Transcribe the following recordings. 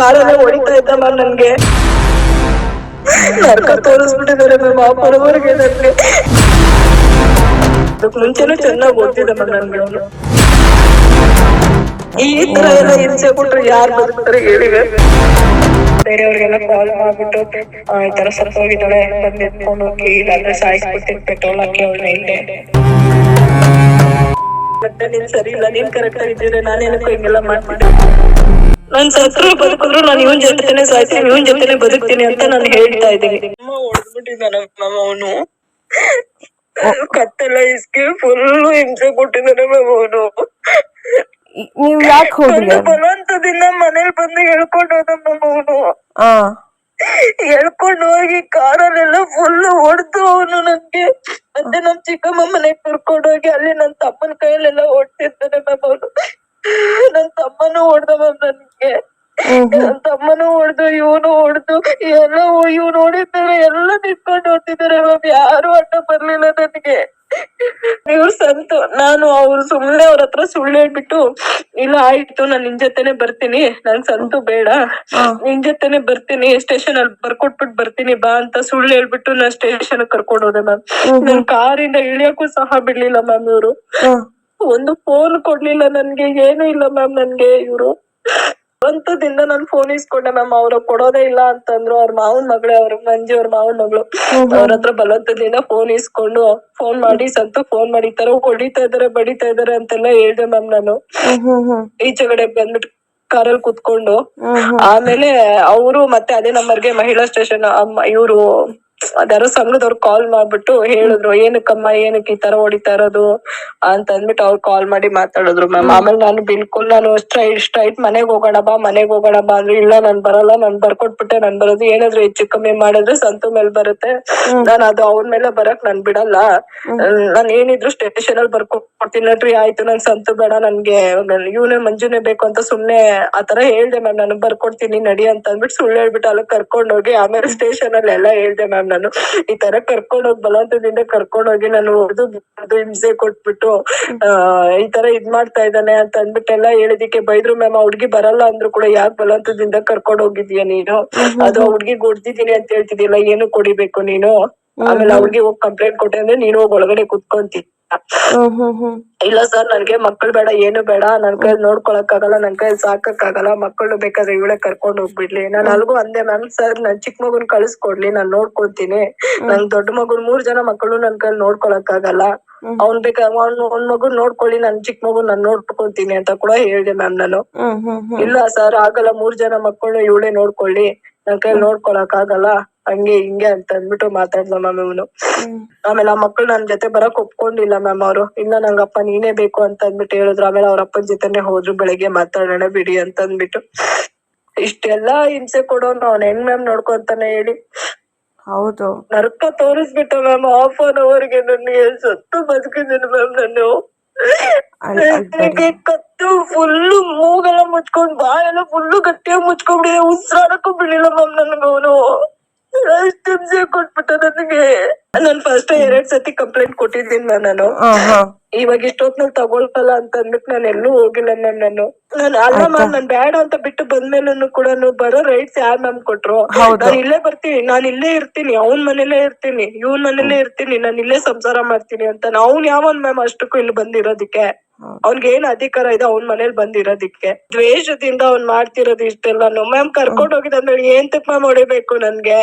ಕಾರಲ್ಲೇ ಹೊಡಿತಾ ಇದ್ದ ಮ್ಯಾಮ್ ನನ್ಗೆ. ನರ್ಕ ತೋರಿಸ್ಬಿಟ್ಟಿದ್ದಾರೆ ಮ್ಯಾಮ್ ಆ ಬರೋವರೆಗೆ ನನ್ಗೆ. ಅದಕ್ಕೆ ಮುಂಚೆನೂ ಚೆನ್ನಾಗಿ ಓದ್ತಿದ್ದ ಮ್ಯಾಮ್ ನನ್ಗೆ ಅವನು. ಈ ತರ ಎಲ್ಲ ಹಿಂಸೆ ಕೊಟ್ರೆ ಯಾರು ಬದುಕ್ತಾರೆ ಹೇಳಿ. ಬೇರೆಯವ್ರಿಗೆಲ್ಲ ಕಾಲ್ ಮಾಡ್ಬಿಟ್ಟು ಈ ತರ ಸತ್ತೋಗಿದ್ದಾಳೆ ಬಂದ್ ಎತ್ಕೊಂಡು ಹೋಗಿ, ಇಲ್ಲಾಂದ್ರೆ ಸಾಯಿಸ್ಬಿಟ್ಟು ಪೆಟ್ರೋಲ್ ಹಾಕಿ ಅವಳನ್ನ ಇಲ್ಲೇ. ಮತ್ತೆ ನೀನ್ ಸರಿ ಇಲ್ಲ, ನೀನ್ ಕರೆಕ್ಟ್ ಆಗಿದ್ರೆ ನಾನೇನಕ್ಕೂ ಹಿಂಗೆಲ್ಲ ಮಾಡ್ತಿದ್ದೆ. ನಾನ್ ಸತ್ರು ಬದುಕಿದ್ರು ನಾನು ಇವನ್ ಜೊತೆನೆ ಸಾಯ್ತೀನಿ, ಇವನ್ ಜೊತೆನೆ ಬದುಕ್ತೀನಿ ಅಂತ ನಾನು ಹೇಳ್ತಾ ಇದ್ದೀನಿ. ಹೊಡೆದ್ಬಿಟ್ಟಿದ್ದಾನ ಮ್ಯಾಮ್ ಅವನು. ಕತ್ತೆಲ್ಲ ಇಸ್ಕಿ ಫುಲ್ ಹಿಂಸೆ ಕೊಟ್ಟಿದ್ದಾನೆ ಮ್ಯಾಮ್ ಅವನು. ನೀವ್ ಯಾಕೆ ಹೋದ್ರಿ? ಬಲವಂತದಿಂದ ಮನೇಲಿ ಬಂದು ಹೇಳ್ಕೊಂಡು ಹೋದ ಮ್ಯಾಮ್ ಅವನು. ಹೇಳ್ಕೊಂಡು ಹೋಗಿ ಕಾರಲ್ಲೆಲ್ಲ ಫುಲ್ ಹೊಡೆದು ಅವನು ನನ್ಗೆ. ಮತ್ತೆ ನಮ್ ಚಿಕ್ಕಮ್ಮ ಮನೆಗ್ ಕರ್ಕೊಂಡು ಹೋಗಿ ಅಲ್ಲಿ ನನ್ ತಮ್ಮನ ಕೈಯಲ್ಲೆಲ್ಲ ಹೊಡ್ತಿರ್ತಾನೆ ಮ್ಯಾಮ್ ಅವನು. ನನ್ ತಮ್ಮನೂ ಹೊಡ್ದ ಮ್ಯಾಮ್ ನನ್ಗೆ. ನನ್ ತಮ್ಮನೂ ಹೊಡ್ದು ಇವನು ಹೊಡ್ದು ಎಲ್ಲ ಇವ್ನು ಹೊಡಿತಾರೆ ಎಲ್ಲ ನಿಂತ್ಕೊಂಡು ಹೊಡ್ತಿದ್ದಾರೆ ಮ್ಯಾಮ್. ಯಾರು ಅಡ್ಡ ಬರ್ಲಿಲ್ಲ ನನ್ಗೆ. ಇವ್ರು ಸಂತು, ನಾನು ಅವ್ರು ಸುಮ್ನೆ ಅವ್ರ ಹತ್ರ ಸುಳ್ಳು ಹೇಳ್ಬಿಟ್ಟು ಇಲ್ಲ ಆಯ್ತು ನಾನ್ ನಿನ್ ಜೊತೆನೆ ಬರ್ತೀನಿ, ನನ್ ಸಂತು ಬೇಡ, ನಿನ್ ಜೊತೆನೆ ಬರ್ತೀನಿ, ಸ್ಟೇಷನ್ ಅಲ್ಲಿ ಬರ್ಕೊಟ್ಬಿಟ್ಟು ಬರ್ತೀನಿ ಬಾ ಅಂತ ಸುಳ್ಳು ಹೇಳ್ಬಿಟ್ಟು ನಾನ್ ಸ್ಟೇಷನ್ ಕರ್ಕೊಂಡು ಹೋದೆ ಮ್ಯಾಮ್. ನನ್ ಕಾರಿಂದ ಇಳಿಯಕ್ಕೂ ಸಹ ಬಿಡ್ಲಿಲ್ಲ ಮ್ಯಾಮ್ ಇವ್ರು. ಒಂದು ಫೋನ್ ಕೊಡ್ಲಿಲ್ಲ ನನ್ಗೆ, ಏನು ಇಲ್ಲ ಮ್ಯಾಮ್ ನನ್ಗೆ ಇವ್ರು. ಬಲವಂತದಿಂದ ನಾನ್ ಫೋನ್ ಇಸ್ಕೊಂಡೆ ಮ್ಯಾಮ್. ಅವ್ರ ಕೊಡೋದೇ ಇಲ್ಲ ಅಂತಂದ್ರು. ಅವ್ರ ಮಾವನ್ ಮಗಳೇ, ಅವ್ರ ಮಂಜು ಅವ್ರ ಮಾವನ್ ಮಗಳು. ಅವ್ರ ಹತ್ರ ಬಲವಂತದಿಂದ ಫೋನ್ ಇಸ್ಕೊಂಡು ಫೋನ್ ಮಾಡಿ ಸಂತು ಫೋನ್ ಮಾಡಿ ಈ ತರ ಹೊಡಿತಾ ಇದಾರೆ ಬಡಿತಾ ಇದಾರೆ ಅಂತೆಲ್ಲ ಹೇಳ್ದೆ ಮ್ಯಾಮ್ ನಾನು. ಈಚೆಗಡೆ ಬಂದ್ಬಿಟ್ಟು ಕಾರಲ್ಲಿ ಕುತ್ಕೊಂಡು ಆಮೇಲೆ ಅವರು ಮತ್ತೆ ಅದೇ ನಂಬರ್ಗೆ ಮಹಿಳಾ ಸ್ಟೇಷನ್ ಇವರು ಅದಾರೋ ಸಂಘದವ್ರು ಕಾಲ್ ಮಾಡ್ಬಿಟ್ಟು ಹೇಳಿದ್ರು, ಏನಕ್ಕಮ್ಮ ಏನಕ್ಕೆ ಈ ತರ ಹೊಡಿತಾ ಇರೋದು ಅಂತ ಅಂದ್ಬಿಟ್ಟು ಅವ್ರು ಕಾಲ್ ಮಾಡಿ ಮಾತಾಡಿದ್ರು ಮ್ಯಾಮ್. ಆಮೇಲೆ ನಾನು ಬಿಲ್ಕುಲ್ ನಾನು ಸ್ಟ್ರೈಟ್ ಮನೆಗ್ ಹೋಗೋಣ ಬಾ ಅಂದ್ರೆ ಇಲ್ಲ ನಾನ್ ಬರಲ್ಲ, ನಾನ್ ಬರ್ಕೊಟ್ಬಿಟ್ಟೆ ನಾನ್ ಬರೋದು, ಏನಾದ್ರು ಹೆಚ್ಚು ಕಮ್ಮಿ ಮಾಡಿದ್ರೆ ಸಂತು ಮೇಲೆ ಬರುತ್ತೆ, ನಾನು ಅದು ಅವ್ರ ಮೇಲೆ ಬರಕ್ ನಾನ್ ಬಿಡಲ್ಲ, ನಾನ್ ಏನಿದ್ರು ಸ್ಟೇಷನ್ ಅಲ್ಲಿ ಬರ್ಕೊಡ್ತೀನಿ ನಡ್ರಿ, ಆಯ್ತು ನನ್ ಸಂತು ಬೇಡ ನನ್ಗೆ ಇವನೇ ಮಂಜುನೇ ಬೇಕು ಅಂತ ಸುಮ್ನೆ ಆತರ ಹೇಳ್ದೆ ಮ್ಯಾಮ್. ನಾನು ಬರ್ಕೊಡ್ತೀನಿ ನಡಿ ಅಂತ ಅಂದ್ಬಿಟ್ಟು ಸುಳ್ಳು ಹೇಳ್ಬಿಟ್ಟು ಅಲ್ಲಿ ಕರ್ಕೊಂಡೋಗಿ ಆಮೇಲೆ ಸ್ಟೇಷನ್ ಅಲ್ಲಿ ಎಲ್ಲ ಹೇಳ್ದೆ ಮ್ಯಾಮ್. ನಾನು ಈ ತರ ಕರ್ಕೊಂಡೋಗಿ ಬಲವಂತದಿಂದ ಕರ್ಕೊಂಡೋಗಿ ನಾನು ಹೊಡೆದು ಹಿಂಸೆ ಕೊಟ್ಬಿಟ್ಟು ಈ ತರ ಇದ್ ಮಾಡ್ತಾ ಇದ್ದಾನೆ ಅಂತ ಅಂದ್ಬಿಟ್ಟು ಎಲ್ಲ ಹೇಳಿದಕ್ಕೆ ಬೈದ್ರು ಮ್ಯಾಮ್. ಆ ಹುಡ್ಗಿ ಬರಲ್ಲ ಅಂದ್ರು ಕೂಡ ಯಾಕೆ ಬಲವಂತದಿಂದ ಕರ್ಕೊಂಡ್ ಹೋಗಿದ್ಯಾ ನೀನು, ಅದು ಆ ಹುಡ್ಗಿ ಹೊಡ್ದಿದ್ದೀನಿ ಅಂತ ಹೇಳ್ತಿದ್ಯಲ್ಲ, ಏನು ಕೊಡಿಬೇಕು ನೀನು, ಆಮೇಲೆ ಆ ಹುಡ್ಗಿ ಹೋಗಿ ಕಂಪ್ಲೇಂಟ್ ಕೊಟ್ಟೆ ಅಂದ್ರೆ ನೀನು ಹೋಗಿ ಒಳಗಡೆ ಕುತ್ಕೊಂತಿ. ಇಲ್ಲ ಸರ್ ನನ್ಗೆ ಮಕ್ಕಳು ಬೇಡ, ಏನು ಬೇಡ, ನನ್ ಕೈಯಲ್ಲಿ ನೋಡ್ಕೊಳಕ್ ಆಗಲ್ಲ, ನನ್ ಕೈಯಲ್ಲಿ ಸಾಕಕ್ ಆಗಲ್ಲ, ಮಕ್ಕಳು ಬೇಕಾದ್ರೆ ಇವಳೆ ಕರ್ಕೊಂಡ್ ಹೋಗ್ಬಿಡ್ಲಿ. ನಾನು ಅಲ್ಗೂ ಅಂದೆ ಮ್ಯಾಮ್, ಸರ್ ನನ್ ಚಿಕ್ಕ ಮಗುನ್ ಕಳಿಸ್ಕೊಡ್ಲಿ, ನಾನ್ ನೋಡ್ಕೊಂತೀನಿ, ನನ್ ದೊಡ್ಡ ಮಗುನ್ 3 ಜನ ಮಕ್ಕಳು ನನ್ ಕೈಯಲ್ಲಿ ನೋಡ್ಕೊಳಕ್ ಆಗಲ್ಲ, ಅವ್ನ್ ಒಂದ್ ಮಗು ನೋಡ್ಕೊಳ್ಳಿ, ನನ್ ಚಿಕ್ಕ ಮಗು ನಾನ್ ನೋಡ್ಕೊಂತೀನಿ ಅಂತ ಕೂಡ ಹೇಳ್ದೆ ಮ್ಯಾಮ್ ನಾನು. ಇಲ್ಲ ಸರ್ ಆಗಲ್ಲ, 3 ಜನ ಮಕ್ಕಳು ಇವಳೆ ನೋಡ್ಕೊಳ್ಳಿ, ನನ್ ಕೈಯಲ್ಲಿ ನೋಡ್ಕೊಳಕ್ ಆಗಲ್ಲ, ಹಂಗೆ ಹಿಂಗೆ ಅಂತ ಅಂದ್ಬಿಟ್ಟು ಮಾತಾಡ್ದ ಮ್ಯಾಮ್ ಇವನು. ಆಮೇಲೆ ಆ ಮಕ್ಕಳು ನನ್ ಜೊತೆ ಬರಕ್ ಒಪ್ಕೊಂಡಿಲ್ಲ ಮ್ಯಾಮ್ ಅವರು. ಇಲ್ಲ ನಂಗಪ್ಪ ನೀನೇ ಬೇಕು ಅಂತ ಅಂದ್ಬಿಟ್ಟು ಹೇಳಿದ್ರು. ಆಮೇಲೆ ಅವ್ರ ಅಪ್ಪನ ಜೊತೆನೆ ಹೋದ್ರು, ಬೆಳಿಗ್ಗೆ ಮಾತಾಡೋಣ ಬಿಡಿ ಅಂತ ಅಂದ್ಬಿಟ್ಟು. ಇಷ್ಟೆಲ್ಲಾ ಹಿಂಸೆ ಕೊಡೋನು ಅವ್ನ ಹೆಂಗ್ ಮ್ಯಾಮ್ ನೋಡ್ಕೊಂತಾನೆ ಹೇಳಿ. ಹೌದು, ನರ್ಕ ತೋರಿಸ್ಬಿಟ್ಟ ಮ್ಯಾಮ್. 1/2 hourಗೆ ನನಗೆ ಸತ್ತು ಬದುಕಿದ್ದೀನಿ ಮ್ಯಾಮ್ ನಾನು. ಕತ್ತು ಫುಲ್ಲು ಮೂಗೆಲ್ಲ ಮುಚ್ಕೊಂಡ್ ಬಾಯೆಲ್ಲ ಫುಲ್ಲು ಗಟ್ಟಿಯಾಗಿ ಮುಚ್ಕೊಂಡ್ಬಿಟ್ಟಿದೆ, ಉಸಿರಾಡಕ್ಕೂ ಬಿಡ್ಲಿಲ್ಲ ಮ್ಯಾಮ್ ನನ್ಗೆ ಅವನು. ಅಷ್ಟು ಹಿಂಸೆ ಕೊಟ್ಬಿಟ್ಟ ನನಗೆ. ನಾನು ಫಸ್ಟ್ 2 ಸತಿ ಕಂಪ್ಲೇಂಟ್ ಕೊಟ್ಟಿದ್ದೀನಿ ಮ್ಯಾಮ್ ನಾನು. ಇವಾಗ ಇಷ್ಟೊತ್ನಲ್ಲಿ ತಗೊಳ್ತಲ್ಲ ಅಂತ ಅಂದ್ಬಿಟ್ಟು ನಾನು ಎಲ್ಲೂ ಹೋಗಿಲ್ಲ ಮ್ಯಾಮ್. ನಾನು ಅಲ್ಲ ಮ್ಯಾಮ್, ನಾನ್ ಬೇಡ ಅಂತ ಬಿಟ್ಟು ಬಂದ್ಮೇಲೂ ಕೂಡ ಬರೋ ರೈಟ್ಸ್ ಯಾರ್ ಮ್ಯಾಮ್ ಕೊಟ್ರು? ನಾನು ಇಲ್ಲೇ ಬರ್ತೀನಿ, ನಾನು ಇಲ್ಲೇ ಇರ್ತೀನಿ, ಅವ್ನ್ ಮನೇಲೇ ಇರ್ತೀನಿ, ಇವನ್ ಮನೇಲೇ ಇರ್ತೀನಿ, ನಾನು ಇಲ್ಲೇ ಸಂಸಾರ ಮಾಡ್ತೀನಿ ಅಂತ. ಅವ್ನ್ ಯಾವನ್ ಮ್ಯಾಮ್ ಅಷ್ಟಕ್ಕೂ ಇಲ್ಲಿ ಬಂದಿರೋದಿಕ್ಕೆ? ಅವ್ನ್ಗೆ ಏನ್ ಅಧಿಕಾರ ಇದೆ ಅವ್ನ್ ಮನೇಲಿ ಬಂದಿರೋದಿಕ್ಕೆ? ದ್ವೇಷದಿಂದ ಅವ್ನ್ ಮಾಡ್ತಿರೋದು ಇಷ್ಟೆಲ್ಲಾನು ಮ್ಯಾಮ್. ಕರ್ಕೊಂಡ್ ಹೋಗಿದ್ರೆ ಏಂತಕ್ ಮ್ಯಾಮ್ ಹೊಡಿಬೇಕು ನನ್ಗೆ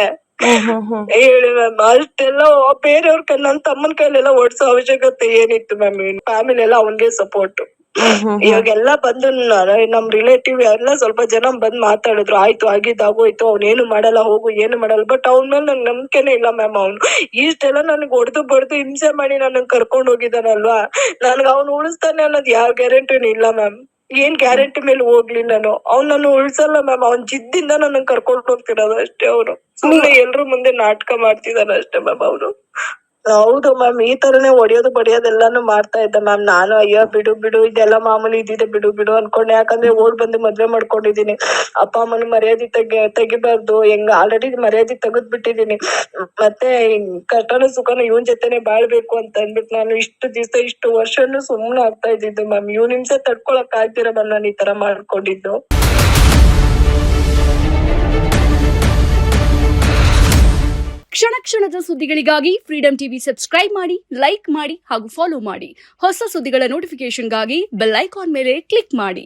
ಹೇಳಿ ಮ್ಯಾಮ್? ಅಷ್ಟೆಲ್ಲ ಬೇರೆಯವ್ರ ನನ್ ತಮ್ಮನ ಕೈಲೆಲ್ಲ ಓಡಿಸೋ ಅವಶ್ಯಕತೆ ಏನಿತ್ತು ಮ್ಯಾಮ್? ಫ್ಯಾಮಿಲಿ ಎಲ್ಲ ಅವನ್ಗೆ ಸಪೋರ್ಟ್. ಇವಾಗೆಲ್ಲ ಬಂದು ನಮ್ ರಿಲೇಟಿವ್ ಎಲ್ಲ ಸ್ವಲ್ಪ ಜನ ಬಂದ್ ಮಾತಾಡಿದ್ರು, ಆಯ್ತು ಆಗಿದ್ದಾಗೋಯ್ತು, ಅವ್ನೇನು ಮಾಡಲ್ಲ ಹೋಗು, ಏನು ಮಾಡಲ್ಲ. ಬಟ್ ಅವ್ನ ಮೇಲೆ ನಂಗೆ ನಂಬಿಕೆನೇ ಇಲ್ಲ ಮ್ಯಾಮ್. ಅವ್ನು ಇಷ್ಟೆಲ್ಲ ನನ್ಗೆ ಹೊಡೆದು ಬಡ್ದು ಹಿಂಸೆ ಮಾಡಿ ನನಗ್ ಕರ್ಕೊಂಡ್ ಹೋಗಿದ್ದಾನಲ್ವಾ, ನನ್ಗೆ ಅವ್ನು ಉಳಿಸ್ತಾನೆ ಅನ್ನೋದು ಯಾವ ಗ್ಯಾರಂಟಿನೂ ಇಲ್ಲ ಮ್ಯಾಮ್. ಏನ್ ಗ್ಯಾರಂಟಿ ಮೇಲೆ ಹೋಗ್ಲಿ ನಾನು? ಅವ್ನು ನನ್ನ ಉಳ್ಸಲ್ಲ ಮ್ಯಾಮ್. ಅವ್ನ್ ಜಿದ್ದಿಂದ ನನ್ನ ಕರ್ಕೊಂಡ್ ಹೋಗ್ತಿರೋದು ಅಷ್ಟೇ. ಅವ್ನು ಸುಮ್ನೆ ಎಲ್ರು ಮುಂದೆ ನಾಟಕ ಮಾಡ್ತಿದ್ದಾನೆ ಅಷ್ಟೇ ಮ್ಯಾಮ್ ಅವನು. ಹೌದು ಮ್ಯಾಮ್, ಈ ತರನೇ ಹೊಡಿಯೋದು ಬಡಿಯೋದೆಲ್ಲಾನು ಮಾಡ್ತಾ ಇದ್ದ ಮ್ಯಾಮ್. ನಾನು ಅಯ್ಯೋ ಬಿಡು ಇದೆಲ್ಲ ಮಾಮೂಲಿ ಇದ್ದಿದೆ ಬಿಡು ಅನ್ಕೊಂಡೆ. ಯಾಕಂದ್ರೆ ಓಡ್ ಬಂದು ಮದ್ವೆ ಮಾಡ್ಕೊಂಡಿದೀನಿ, ಅಪ್ಪ ಅಮ್ಮನ ಮರ್ಯಾದೆ ತೆಗಿಬಾರ್ದು, ಹೆಂಗ ಆಲ್ರೆಡಿ ಮರ್ಯಾದೆ ತೆಗೆದ್ ಬಿಟ್ಟಿದೀನಿ, ಮತ್ತೆ ಕಷ್ಟನೂ ಸುಖನೂ ಇವನ್ ಜೊತೆನೆ ಬಾಳ್ಬೇಕು ಅಂತ ಅಂದ್ಬಿಟ್ಟು ನಾನು ಇಷ್ಟು ದಿವಸ ಇಷ್ಟು ವರ್ಷನು ಸುಮ್ನೆ ಆಗ್ತಾ ಇದ್ದಿದ್ದು ಮ್ಯಾಮ್. ಇವ್ ನಿಮಿಷ ತಡ್ಕೊಳಕ್ ಆಗ್ತೀರ ಮ್ಯಾಮ್ ನಾನು ಈ ತರ ಮಾಡ್ಕೊಂಡಿದ್ದು. ಕ್ಷಣದ ಸುದ್ದಿಗಳಿಗಾಗಿ ಫ್ರೀಡಂ ಟಿವಿ ಸಬ್ಸ್ಕ್ರೈಬ್ ಮಾಡಿ, ಲೈಕ್ ಮಾಡಿ ಹಾಗೂ ಫಾಲೋ ಮಾಡಿ. ಹೊಸ ಸುದ್ದಿಗಳ ನೋಟಿಫಿಕೇಶನ್ಗಾಗಿ ಬೆಲ್ ಐಕಾನ್ ಮೇಲೆ ಕ್ಲಿಕ್ ಮಾಡಿ.